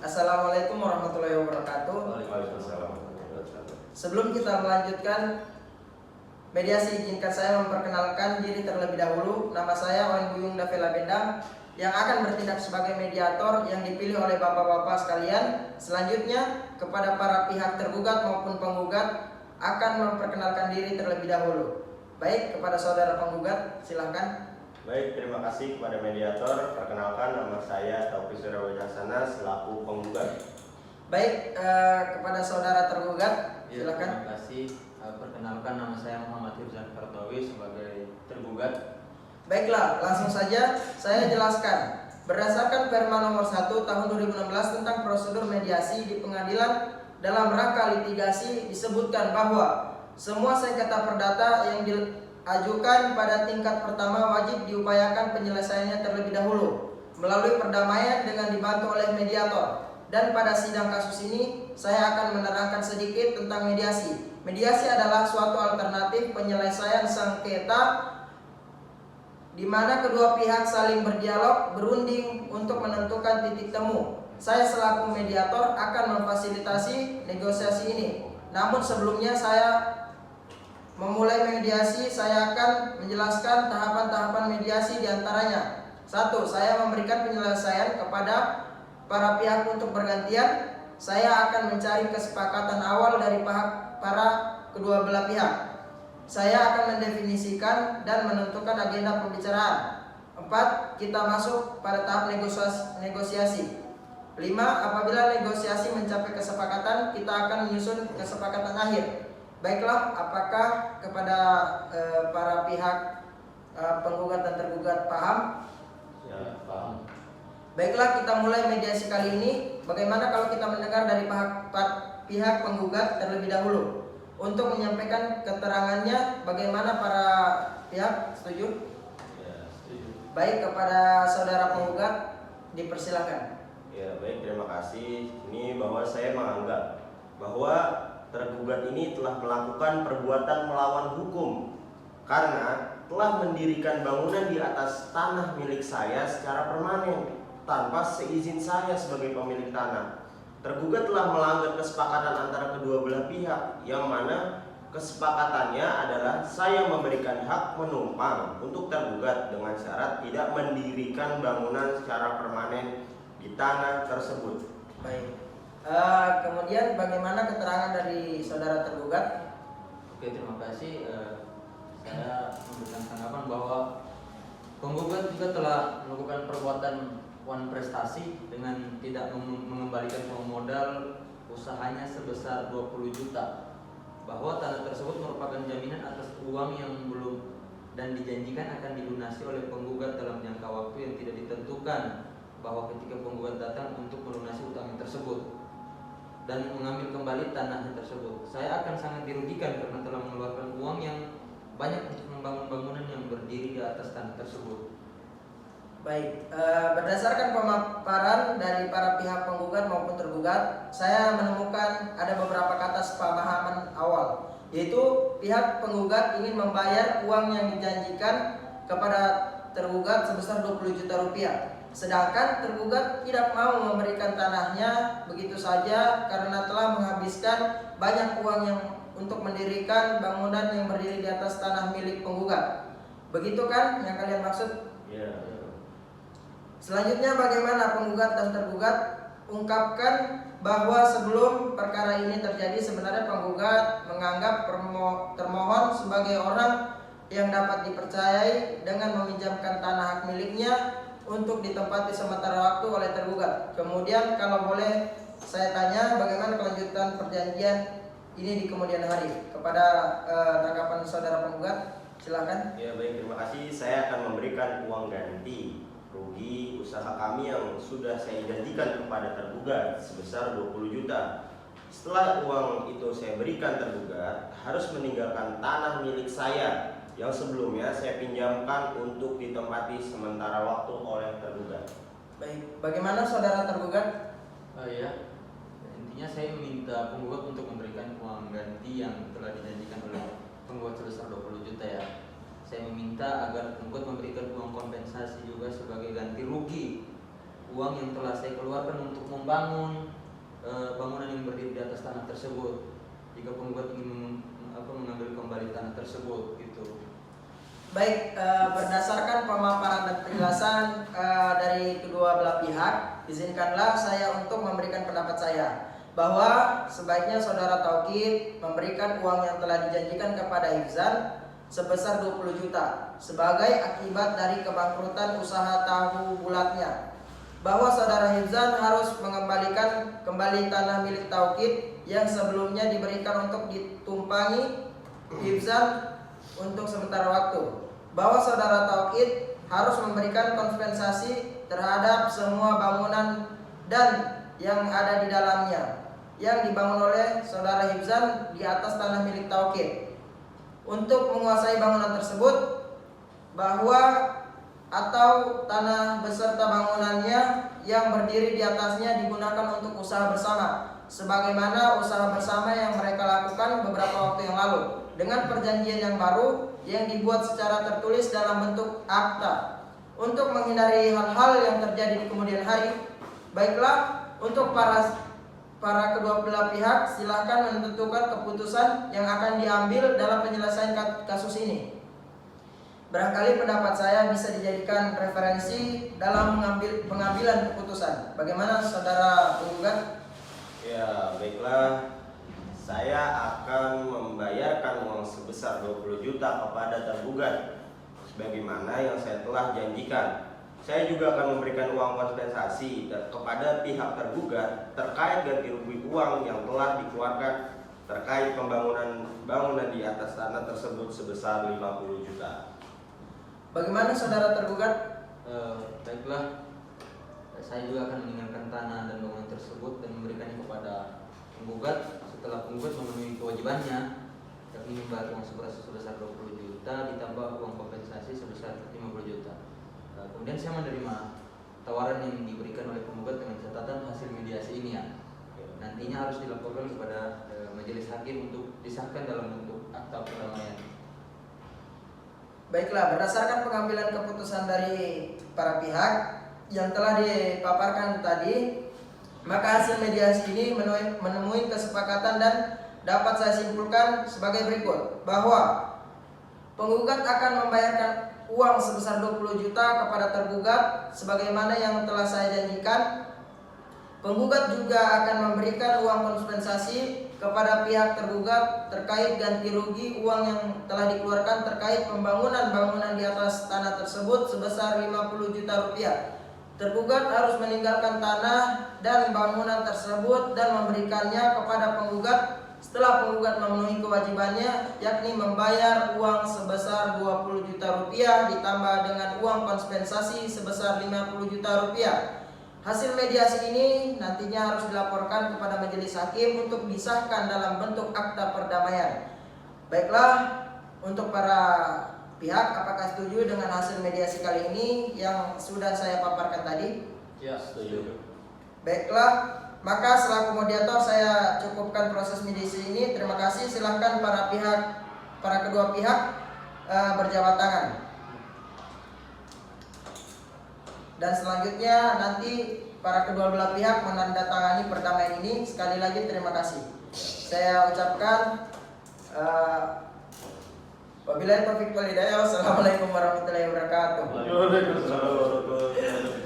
Assalamualaikum warahmatullahi wabarakatuh. Waalaikumsalam warahmatullahi wabarakatuh. Sebelum kita melanjutkan mediasi, izinkan saya memperkenalkan diri terlebih dahulu. Nama saya Wan Buyung Davela Bendang yang akan bertindak sebagai mediator yang dipilih oleh bapak-bapak sekalian. Selanjutnya, kepada para pihak tergugat maupun penggugat akan memperkenalkan diri terlebih dahulu. Baik, kepada saudara penggugat, silahkan. Baik, terima kasih kepada mediator. Perkenalkan, nama saya Taufiq Surawijaksana selaku penggugat. Baik, kepada saudara tergugat, silahkan. Terima kasih. Perkenalkan, nama saya Muhammad Hirzan Fartawi sebagai tergugat. Baiklah, langsung saja saya jelaskan. Berdasarkan Perma nomor 1 tahun 2016 tentang prosedur mediasi di pengadilan dalam rangka litigasi, disebutkan bahwa semua sengketa perdata yang diajukan pada tingkat pertama wajib diupayakan penyelesaiannya terlebih dahulu melalui perdamaian dengan dibantu oleh mediator. Dan pada sidang kasus ini saya akan menerangkan sedikit tentang mediasi. Mediasi adalah suatu alternatif penyelesaian sengketa di mana kedua pihak saling berdialog, berunding untuk menentukan titik temu. Saya selaku mediator akan memfasilitasi negosiasi ini. Namun sebelumnya saya memulai mediasi, saya akan menjelaskan tahapan-tahapan mediasi diantaranya. 1. Saya memberikan penyelesaian kepada para pihak untuk bergantian. Saya akan mencari kesepakatan awal dari para kedua belah pihak. Saya akan mendefinisikan dan menentukan agenda pembicaraan. 4. Kita masuk pada tahap negosiasi. 5. Apabila negosiasi mencapai kesepakatan, kita akan menyusun kesepakatan akhir. Baiklah, apakah kepada para pihak penggugat dan tergugat paham? Ya, paham. Baiklah, kita mulai mediasi kali ini. Bagaimana kalau kita mendengar dari pihak penggugat terlebih dahulu untuk menyampaikan keterangannya? Bagaimana para pihak setuju? Ya, setuju. Baik, kepada saudara penggugat dipersilakan. Ya, baik, terima kasih. Ini bahwa saya menganggap bahwa tergugat ini telah melakukan perbuatan melawan hukum karena telah mendirikan bangunan di atas tanah milik saya secara permanen tanpa seizin saya sebagai pemilik tanah. Tergugat telah melanggar kesepakatan antara kedua belah pihak, yang mana kesepakatannya adalah saya memberikan hak menumpang untuk tergugat dengan syarat tidak mendirikan bangunan secara permanen di tanah tersebut. Baik. Kemudian bagaimana keterangan dari saudara tergugat? Oke, terima kasih. Saya memberikan tanggapan bahwa penggugat juga telah melakukan perbuatan wan prestasi dengan tidak mengembalikan uang modal usahanya sebesar 20 juta, bahwa tanah tersebut merupakan jaminan atas uang yang belum dan dijanjikan akan dilunasi oleh penggugat dalam jangka waktu yang tidak ditentukan, bahwa ketika penggugat datang untuk melunasi utang tersebut dan mengambil kembali tanahnya tersebut, saya akan sangat dirugikan karena telah mengeluarkan uang yang banyak untuk membangun bangunan yang berdiri di atas tanah tersebut. Baik, berdasarkan pemaparan dari para pihak penggugat maupun tergugat, saya menemukan ada beberapa kata sepemahaman awal, yaitu pihak penggugat ingin membayar uang yang dijanjikan kepada tergugat sebesar 20 juta rupiah. Sedangkan tergugat tidak mau memberikan tanahnya begitu saja karena telah menghabiskan banyak uang yang untuk mendirikan bangunan yang berdiri di atas tanah milik penggugat. Begitu kan yang kalian maksud? Ya. Selanjutnya, bagaimana penggugat dan tergugat ungkapkan bahwa sebelum perkara ini terjadi sebenarnya penggugat menganggap termohon sebagai orang yang dapat dipercayai dengan meminjamkan tanah hak miliknya untuk ditempati sementara waktu oleh tergugat. Kemudian kalau boleh saya tanya, bagaimana kelanjutan perjanjian ini di kemudian hari? Kepada tanggapan saudara penggugat, silakan. Ya, baik, terima kasih. Saya akan memberikan uang ganti rugi usaha kami yang sudah saya janjikan kepada tergugat sebesar 20 juta. Setelah uang itu saya berikan, tergugat harus meninggalkan tanah milik saya yang sebelumnya saya pinjamkan untuk ditempati sementara waktu oleh tergugat. Baik, bagaimana saudara tergugat? Ya, intinya saya meminta penggugat untuk memberikan uang ganti yang telah dijanjikan oleh penggugat sebesar 20 juta ya. Saya meminta agar penggugat memberikan uang kompensasi juga sebagai ganti rugi uang yang telah saya keluarkan untuk membangun bangunan yang berdiri di atas tanah tersebut. Jika penggugat ingin mengambil kembali tanah tersebut, gitu. Baik, berdasarkan pemaparan dan penjelasan dari kedua belah pihak, izinkanlah saya untuk memberikan pendapat saya bahwa sebaiknya saudara Taukid memberikan uang yang telah dijanjikan kepada Hifzan sebesar 20 juta sebagai akibat dari kebangkrutan usaha tahu bulatnya. Bahwa saudara Hifzan harus mengembalikan kembali tanah milik Taukid yang sebelumnya diberikan untuk ditumpangi Hifzan untuk sementara waktu. Bahwa saudara Taukid harus memberikan kompensasi terhadap semua bangunan dan yang ada di dalamnya yang dibangun oleh saudara Hifzan di atas tanah milik Taukid. Untuk menguasai bangunan tersebut, bahwa atau tanah beserta bangunannya yang berdiri di atasnya digunakan untuk usaha bersama, sebagaimana usaha bersama yang mereka lakukan beberapa waktu yang lalu, dengan perjanjian yang baru yang dibuat secara tertulis dalam bentuk akta. Untuk menghindari hal-hal yang terjadi di kemudian hari, baiklah untuk para kedua belah pihak silakan menentukan keputusan yang akan diambil dalam penyelesaian kasus ini. Barangkali pendapat saya bisa dijadikan referensi dalam pengambilan keputusan. Bagaimana saudara penggugat? Ya, baiklah. Saya akan membayarkan uang sebesar 20 juta kepada tergugat sebagaimana yang saya telah janjikan. Saya juga akan memberikan uang kompensasi kepada pihak tergugat terkait ganti rugi uang yang telah dikeluarkan terkait bangunan di atas tanah tersebut sebesar 50 juta. Bagaimana saudara tergugat? Baiklah, saya juga akan meninggalkan tanah dan bangunan tersebut dan memberikannya kepada penggugat setelah penggugat memenuhi kewajibannya, yakni membayar uang sebesar 20 juta ditambah uang kompensasi sebesar 50 juta. Kemudian saya menerima tawaran yang diberikan oleh penggugat dengan catatan hasil mediasi ini ya. Nantinya harus dilaporkan kepada majelis hakim untuk disahkan dalam bentuk akta perdamaian. Baiklah, berdasarkan pengambilan keputusan dari para pihak yang telah dipaparkan tadi, maka hasil mediasi ini menemui kesepakatan dan dapat saya simpulkan sebagai berikut, bahwa penggugat akan membayarkan uang sebesar 20 juta kepada tergugat sebagaimana yang telah saya janjikan. Penggugat juga akan memberikan uang kompensasi kepada pihak tergugat terkait ganti rugi uang yang telah dikeluarkan terkait pembangunan bangunan di atas tanah tersebut sebesar 50 juta rupiah. Tergugat harus meninggalkan tanah dan bangunan tersebut dan memberikannya kepada penggugat setelah penggugat memenuhi kewajibannya, yakni membayar uang sebesar 20 juta rupiah ditambah dengan uang kompensasi sebesar 50 juta rupiah. Hasil mediasi ini nantinya harus dilaporkan kepada majelis hakim untuk disahkan dalam bentuk akta perdamaian. Baiklah, untuk para pihak, apakah setuju dengan hasil mediasi kali ini yang sudah saya paparkan tadi? Ya, setuju. Baiklah, maka selaku moderator saya cukupkan proses mediasi ini. Terima kasih. Silakan para kedua pihak berjabat tangan. Dan selanjutnya nanti para kedua belah pihak menandatangani perdamaian ini. Sekali lagi terima kasih. Saya ucapkan wabillahi taufiq wal hidayah. Wassalamualaikum warahmatullahi wabarakatuh. Waalaikumsalam warahmatullahi wabarakatuh.